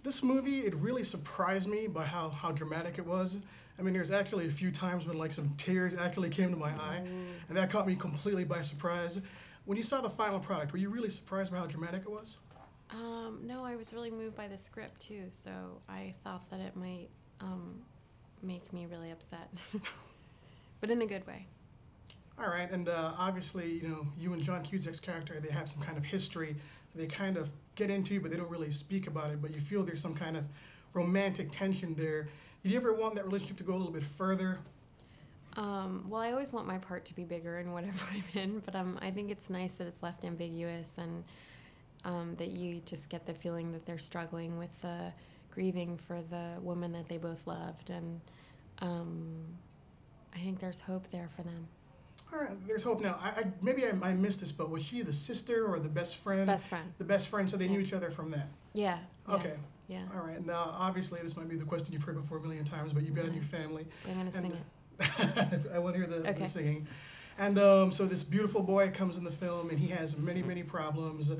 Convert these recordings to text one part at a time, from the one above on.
This movie, it really surprised me by how dramatic it was. I mean, there's actually a few times when like some tears actually came to my eye, and that caught me completely by surprise. When you saw the final product, were you really surprised by how dramatic it was? No, I was really moved by the script too, so I thought that it might make me really upset, but in a good way. All right, and obviously, you know, you and John Cusack's character, they have some kind of history. They kind of get into, but they don't really speak about it. But you feel there's some kind of romantic tension there. Did you ever want that relationship to go a little bit further? Well, I always want my part to be bigger in whatever I'm in, but I think it's nice that it's left ambiguous and that you just get the feeling that they're struggling with the grieving for the woman that they both loved, and I think there's hope there for them. All right, there's hope now. Maybe I missed this, but was she the sister or the best friend? Best friend. The best friend, so they knew each other from that. Yeah. Okay. Yeah. All right. Now, obviously, this might be the question you've heard before a million times, but you bet on your family. I'm gonna sing it. I want to hear the Okay. singing. And so this beautiful boy comes in the film, and he has many, many problems.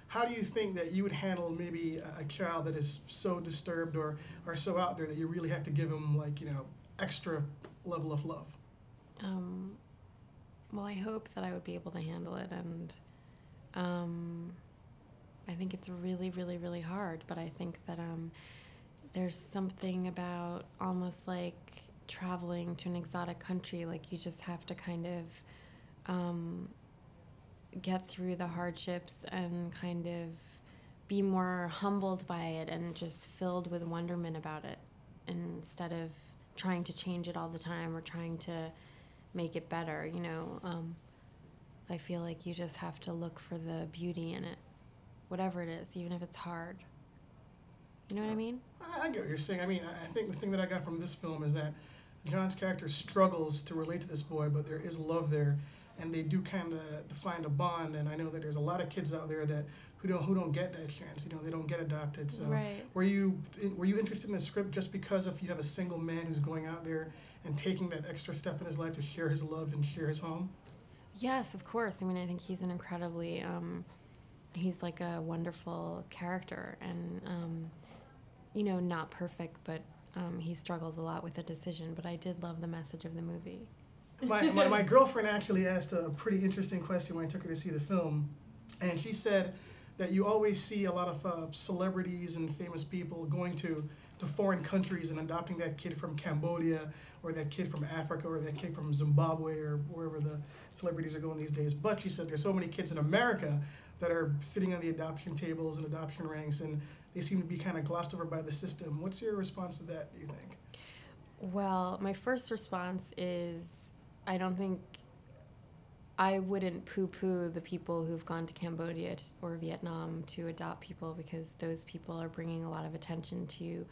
How do you think that you would handle maybe a child that is so disturbed or so out there that you really have to give him, like, you know, extra level of love? Well, I hope that I would be able to handle it, and I think it's really, really, really hard, but I think that there's something about almost like traveling to an exotic country, like you just have to kind of get through the hardships and kind of be more humbled by it and just filled with wonderment about it, instead of trying to change it all the time or trying to make it better, you know. I feel like you just have to look for the beauty in it, whatever it is, even if it's hard. You know what I mean? I get what you're saying. I mean, I think the thing that I got from this film is that John's character struggles to relate to this boy, but there is love there, and they do kind of find a bond. And I know that there's a lot of kids out there that who don't get that chance. You know, they don't get adopted. So, right. were you interested in the script just because if you have a single man who's going out there and taking that extra step in his life to share his love and share his home? Yes, of course. I mean, I think he's an incredibly, he's like a wonderful character, and you know, not perfect, but he struggles a lot with the decision. But I did love the message of the movie. My girlfriend actually asked a pretty interesting question when I took her to see the film, and she said that you always see a lot of celebrities and famous people going to foreign countries and adopting that kid from Cambodia or that kid from Africa or that kid from Zimbabwe or wherever the celebrities are going these days. But she said there's so many kids in America that are sitting on the adoption tables and adoption ranks, and they seem to be kind of glossed over by the system. What's your response to that, do you think? Well, my first response is I wouldn't poo-poo the people who've gone to Cambodia or Vietnam to adopt people, because those people are bringing a lot of attention to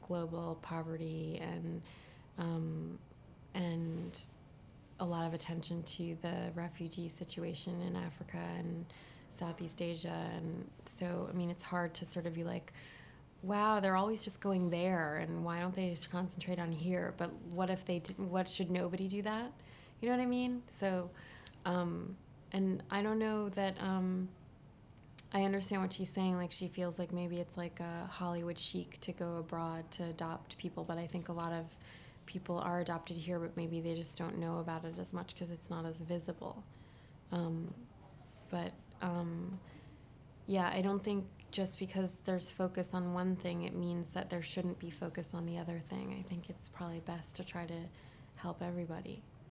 global poverty and a lot of attention to the refugee situation in Africa and Southeast Asia. And so, I mean, it's hard to sort of be like, wow, they're always just going there, and why don't they just concentrate on here? But what if they didn't? What, should nobody do that? You know what I mean? So, and I don't know that, I understand what she's saying. Like, she feels like maybe it's like a Hollywood chic to go abroad to adopt people, but I think a lot of people are adopted here, but maybe they just don't know about it as much because it's not as visible. Yeah, I don't think just because there's focus on one thing, it means that there shouldn't be focus on the other thing. I think it's probably best to try to help everybody.